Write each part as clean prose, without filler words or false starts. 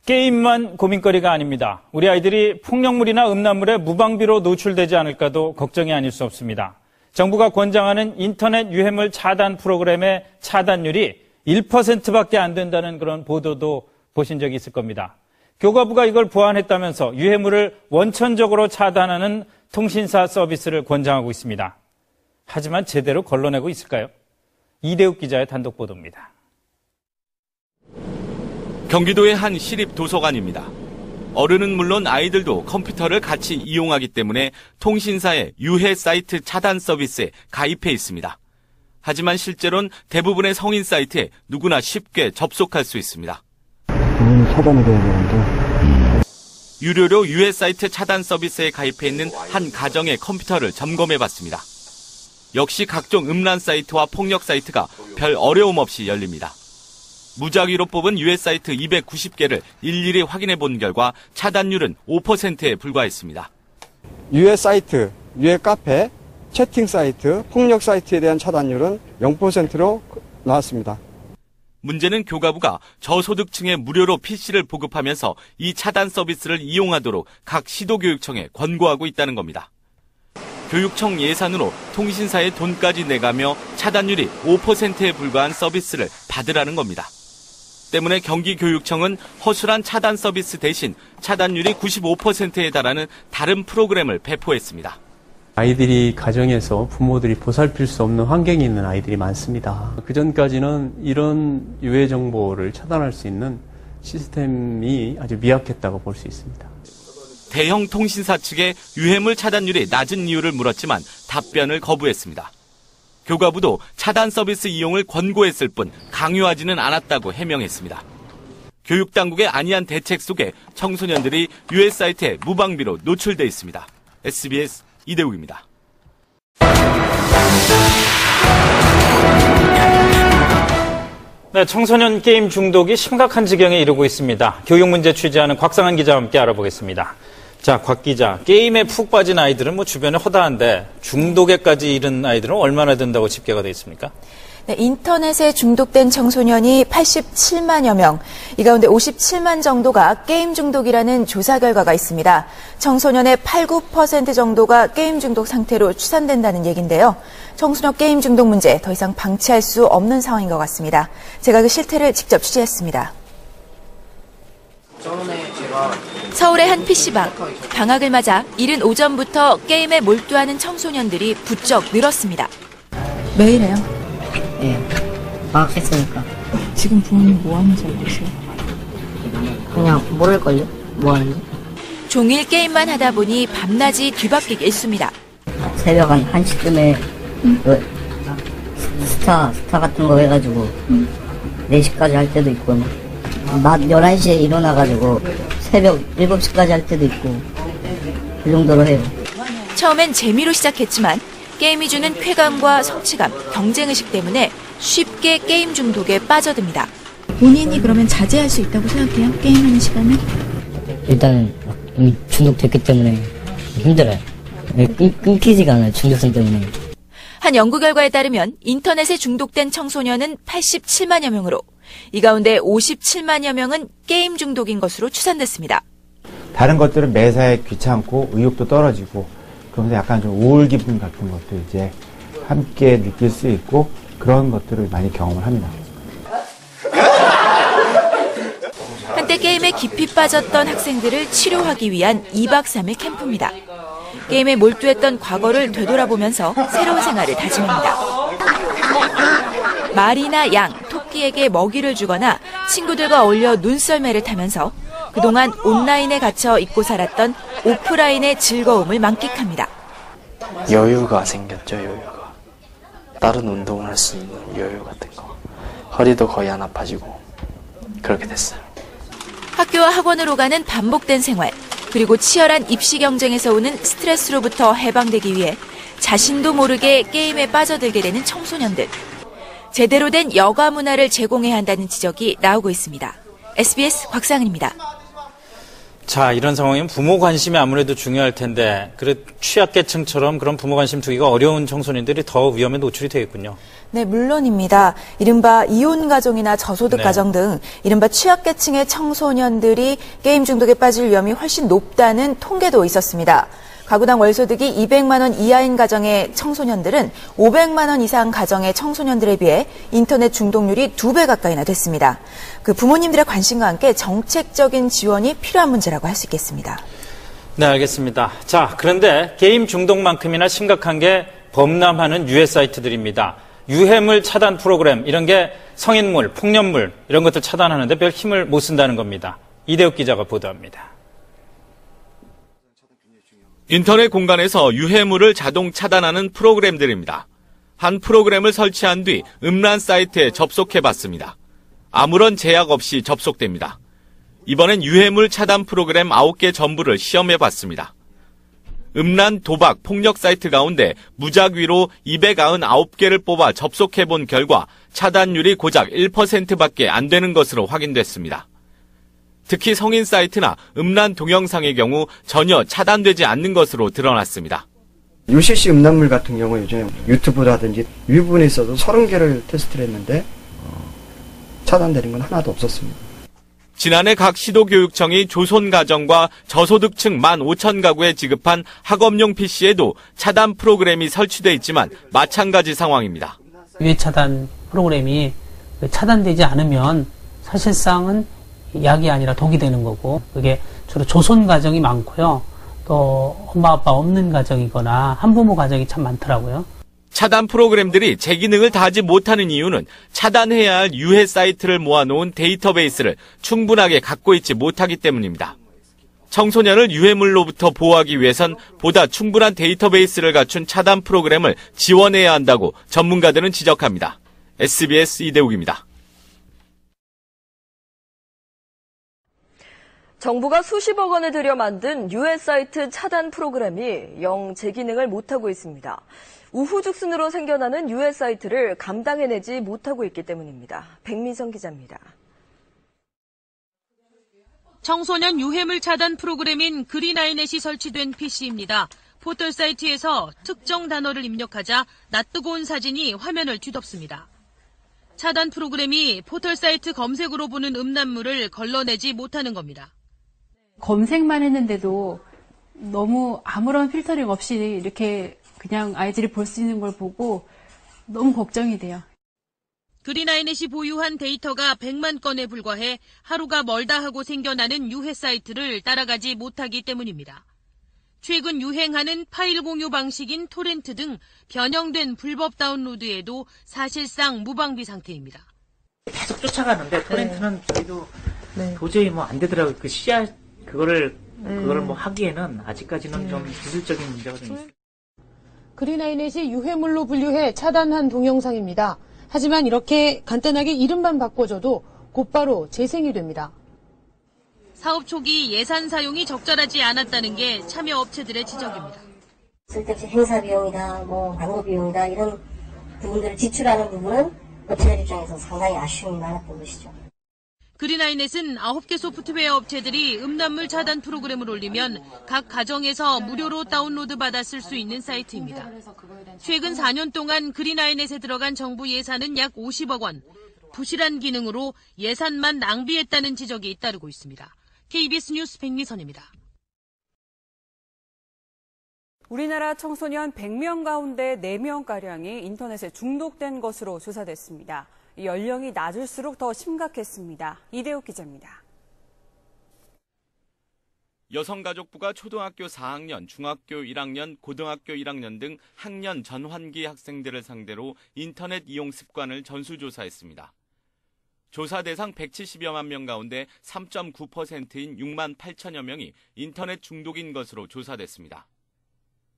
게임만 고민거리가 아닙니다. 우리 아이들이 폭력물이나 음란물에 무방비로 노출되지 않을까도 걱정이 아닐 수 없습니다. 정부가 권장하는 인터넷 유해물 차단 프로그램의 차단율이 1%밖에 안 된다는 그런 보도도 보신 적이 있을 겁니다. 교과부가 이걸 보완했다면서 유해물을 원천적으로 차단하는 통신사 서비스를 권장하고 있습니다. 하지만 제대로 걸러내고 있을까요? 이대욱 기자의 단독 보도입니다. 경기도의 한 시립 도서관입니다. 어른은 물론 아이들도 컴퓨터를 같이 이용하기 때문에 통신사의 유해 사이트 차단 서비스에 가입해 있습니다. 하지만 실제로는 대부분의 성인 사이트에 누구나 쉽게 접속할 수 있습니다. 차단이 돼야 되는데. 유료로 유해 사이트 차단 서비스에 가입해 있는 한 가정의 컴퓨터를 점검해 봤습니다. 역시 각종 음란 사이트와 폭력 사이트가 별 어려움 없이 열립니다. 무작위로 뽑은 유해 사이트 290개를 일일이 확인해 본 결과 차단율은 5%에 불과했습니다. 유해 사이트, 유해 카페, 채팅 사이트, 폭력 사이트에 대한 차단율은 0%로 나왔습니다. 문제는 교과부가 저소득층에 무료로 PC를 보급하면서 이 차단 서비스를 이용하도록 각 시도교육청에 권고하고 있다는 겁니다. 교육청 예산으로 통신사에 돈까지 내가며 차단율이 5%에 불과한 서비스를 받으라는 겁니다. 때문에 경기교육청은 허술한 차단 서비스 대신 차단율이 95%에 달하는 다른 프로그램을 배포했습니다. 아이들이 가정에서 부모들이 보살필 수 없는 환경에 있는 아이들이 많습니다. 그전까지는 이런 유해 정보를 차단할 수 있는 시스템이 아주 미약했다고 볼 수 있습니다. 대형 통신사 측에 유해물 차단율이 낮은 이유를 물었지만 답변을 거부했습니다. 교과부도 차단 서비스 이용을 권고했을 뿐 강요하지는 않았다고 해명했습니다. 교육당국의 안이한 대책 속에 청소년들이 유해 사이트에 무방비로 노출돼 있습니다. SBS 이대욱입니다. 네, 청소년 게임 중독이 심각한 지경에 이르고 있습니다. 교육 문제 취재하는 곽상한 기자와 함께 알아보겠습니다. 자, 곽 기자, 게임에 푹 빠진 아이들은 주변에 허다한데 중독에까지 이른 아이들은 얼마나 된다고 집계가 돼 있습니까? 네, 인터넷에 중독된 청소년이 87만여 명, 이 가운데 57만 정도가 게임 중독이라는 조사 결과가 있습니다. 청소년의 8, 9% 정도가 게임 중독 상태로 추산된다는 얘기인데요. 청소년 게임 중독 문제 더 이상 방치할 수 없는 상황인 것 같습니다. 제가 그 실태를 직접 취재했습니다. 서울의 한 PC방. 방학을 맞아 이른 오전부터 게임에 몰두하는 청소년들이 부쩍 늘었습니다. 매일 해요? 예, 방학했으니까. 지금 부모님 뭐 하면서 살고 계세요? 그냥 모를걸요? 뭐 하는지? 종일 게임만 하다 보니 밤낮이 뒤바뀌기 일쑤입니다. 새벽 한 1시쯤에 스타 같은 거 해가지고 4시까지 할 때도 있고, 낮 11시에 일어나가지고 새벽 7시까지 할 때도 있고, 그 정도로 해요. 처음엔 재미로 시작했지만 게임이 주는 쾌감과 성취감, 경쟁의식 때문에 쉽게 게임 중독에 빠져듭니다. 본인이 그러면 자제할 수 있다고 생각해요? 게임하는 시간을? 일단은 이미 중독됐기 때문에 힘들어요. 끊기지가 않아요, 중독성 때문에. 한 연구 결과에 따르면 인터넷에 중독된 청소년은 87만여 명으로 이 가운데 57만여 명은 게임 중독인 것으로 추산됐습니다. 다른 것들은 매사에 귀찮고 의욕도 떨어지고 그러면서 약간 좀 우울 기분 같은 것도 이제 함께 느낄 수 있고 그런 것들을 많이 경험을 합니다. 한때 게임에 깊이 빠졌던 학생들을 치료하기 위한 2박 3일 캠프입니다. 게임에 몰두했던 과거를 되돌아보면서 새로운 생활을 다짐합니다. 말이나 양, 토끼에게 먹이를 주거나 친구들과 어울려 눈썰매를 타면서 그동안 온라인에 갇혀 잊고 살았던 오프라인의 즐거움을 만끽합니다. 여유가 생겼죠, 여유가. 다른 운동을 할 수 있는 여유 같은 거. 허리도 거의 안 아파지고 그렇게 됐어요. 학교와 학원으로 가는 반복된 생활, 그리고 치열한 입시 경쟁에서 오는 스트레스로부터 해방되기 위해 자신도 모르게 게임에 빠져들게 되는 청소년들. 제대로 된 여가 문화를 제공해야 한다는 지적이 나오고 있습니다. SBS 곽상은입니다. 자, 이런 상황이면 부모 관심이 아무래도 중요할 텐데, 취약계층처럼 그런 부모 관심 두기가 어려운 청소년들이 더 위험에 노출이 되겠군요. 네, 물론입니다. 이른바 이혼 가정이나 저소득 가정 등 이른바 취약계층의 청소년들이 게임 중독에 빠질 위험이 훨씬 높다는 통계도 있었습니다. 가구당 월소득이 200만 원 이하인 가정의 청소년들은 500만 원 이상 가정의 청소년들에 비해 인터넷 중독률이 2배 가까이나 됐습니다. 그 부모님들의 관심과 함께 정책적인 지원이 필요한 문제라고 할 수 있겠습니다. 네, 알겠습니다. 자, 그런데 게임 중독만큼이나 심각한 게 범람하는 유해 사이트들입니다. 유해물 차단 프로그램, 이런 게 성인물, 폭력물 이런 것들 차단하는데 별 힘을 못 쓴다는 겁니다. 이대욱 기자가 보도합니다. 인터넷 공간에서 유해물을 자동 차단하는 프로그램들입니다. 한 프로그램을 설치한 뒤 음란 사이트에 접속해봤습니다. 아무런 제약 없이 접속됩니다. 이번엔 유해물 차단 프로그램 9개 전부를 시험해봤습니다. 음란, 도박, 폭력 사이트 가운데 무작위로 299개를 뽑아 접속해본 결과 차단율이 고작 1%밖에 안 되는 것으로 확인됐습니다. 특히 성인 사이트나 음란 동영상의 경우 전혀 차단되지 않는 것으로 드러났습니다. UCC 음란물 같은 경우 요즘 유튜브라든지 위부분에 있어서 30개를 테스트를 했는데 차단되는 건 하나도 없었습니다. 지난해 각 시도교육청이 조선가정과 저소득층 15,000가구에 지급한 학업용 PC에도 차단 프로그램이 설치돼 있지만 마찬가지 상황입니다. 유해 차단 프로그램이 차단되지 않으면 사실상은 약이 아니라 독이 되는 거고, 그게 주로 조손 가정이 많고요. 또 엄마 아빠 없는 가정이거나 한부모 가정이 참 많더라고요. 차단 프로그램들이 제 기능을 다하지 못하는 이유는 차단해야 할 유해 사이트를 모아놓은 데이터베이스를 충분하게 갖고 있지 못하기 때문입니다. 청소년을 유해물로부터 보호하기 위해선 보다 충분한 데이터베이스를 갖춘 차단 프로그램을 지원해야 한다고 전문가들은 지적합니다. SBS 이대욱입니다. 정부가 수십억 원을 들여 만든 유해 사이트 차단 프로그램이 영 제 기능을 못하고 있습니다. 우후죽순으로 생겨나는 유해 사이트를 감당해내지 못하고 있기 때문입니다. 백민성 기자입니다. 청소년 유해물 차단 프로그램인 그린아이넷이 설치된 PC입니다. 포털 사이트에서 특정 단어를 입력하자 낯뜨고 온 사진이 화면을 뒤덮습니다. 차단 프로그램이 포털 사이트 검색으로 보는 음란물을 걸러내지 못하는 겁니다. 검색만 했는데도 너무 아무런 필터링 없이 이렇게 그냥 아이들이 볼 수 있는 걸 보고 너무 걱정이 돼요. 그린아이넷이 보유한 데이터가 100만 건에 불과해 하루가 멀다 하고 생겨나는 유해 사이트를 따라가지 못하기 때문입니다. 최근 유행하는 파일 공유 방식인 토렌트 등 변형된 불법 다운로드에도 사실상 무방비 상태입니다. 계속 쫓아가는데 토렌트는 저희도 도저히 안 되더라고요. 그거를 하기에는 아직까지는 좀 기술적인 문제가 좀 있어요. 그린아이넷이 유해물로 분류해 차단한 동영상입니다. 하지만 이렇게 간단하게 이름만 바꿔줘도 곧바로 재생이 됩니다. 사업 초기 예산 사용이 적절하지 않았다는 게 참여 업체들의 지적입니다. 쓸데없이 행사 비용이다, 광고 비용이다 이런 부분들을 지출하는 부분은 업체들 입장에서 상당히 아쉬움이 많았던 것이죠. 그린아이넷은 9개 소프트웨어 업체들이 음란물 차단 프로그램을 올리면 각 가정에서 무료로 다운로드 받아 쓸 수 있는 사이트입니다. 최근 4년 동안 그린아이넷에 들어간 정부 예산은 약 50억 원. 부실한 기능으로 예산만 낭비했다는 지적이 따르고 있습니다. KBS 뉴스 백미선입니다. 우리나라 청소년 100명 가운데 4명가량이 인터넷에 중독된 것으로 조사됐습니다. 연령이 낮을수록 더 심각했습니다. 이대욱 기자입니다. 여성가족부가 초등학교 4학년, 중학교 1학년, 고등학교 1학년 등 학년 전환기 학생들을 상대로 인터넷 이용 습관을 전수조사했습니다. 조사 대상 170여만 명 가운데 3.9%인 6만 8천여 명이 인터넷 중독인 것으로 조사됐습니다.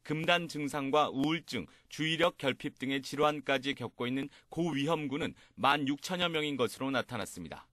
금단 증상과 우울증, 주의력 결핍 등의 질환까지 겪고 있는 고위험군은 16,000여 명인 것으로 나타났습니다.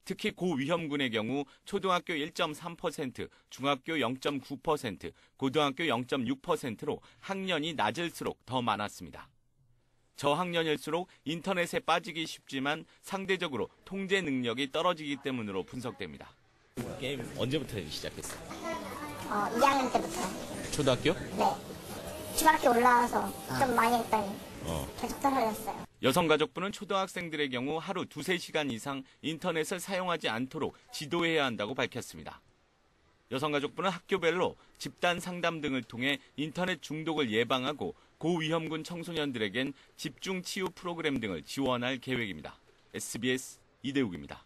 특히 고위험군의 경우 초등학교 1.3%, 중학교 0.9%, 고등학교 0.6%로 학년이 낮을수록 더 많았습니다. 저학년일수록 인터넷에 빠지기 쉽지만 상대적으로 통제 능력이 떨어지기 때문으로 분석됩니다. 게임 언제부터 시작했어? 2학년 때부터. 초등학교? 네. 중학교 올라와서 좀 많이 했더니 계속 떨어졌어요. 여성가족부는 초등학생들의 경우 하루 2-3시간 이상 인터넷을 사용하지 않도록 지도해야 한다고 밝혔습니다. 여성가족부는 학교별로 집단 상담 등을 통해 인터넷 중독을 예방하고 고위험군 청소년들에겐 집중 치유 프로그램 등을 지원할 계획입니다. SBS 이대욱입니다.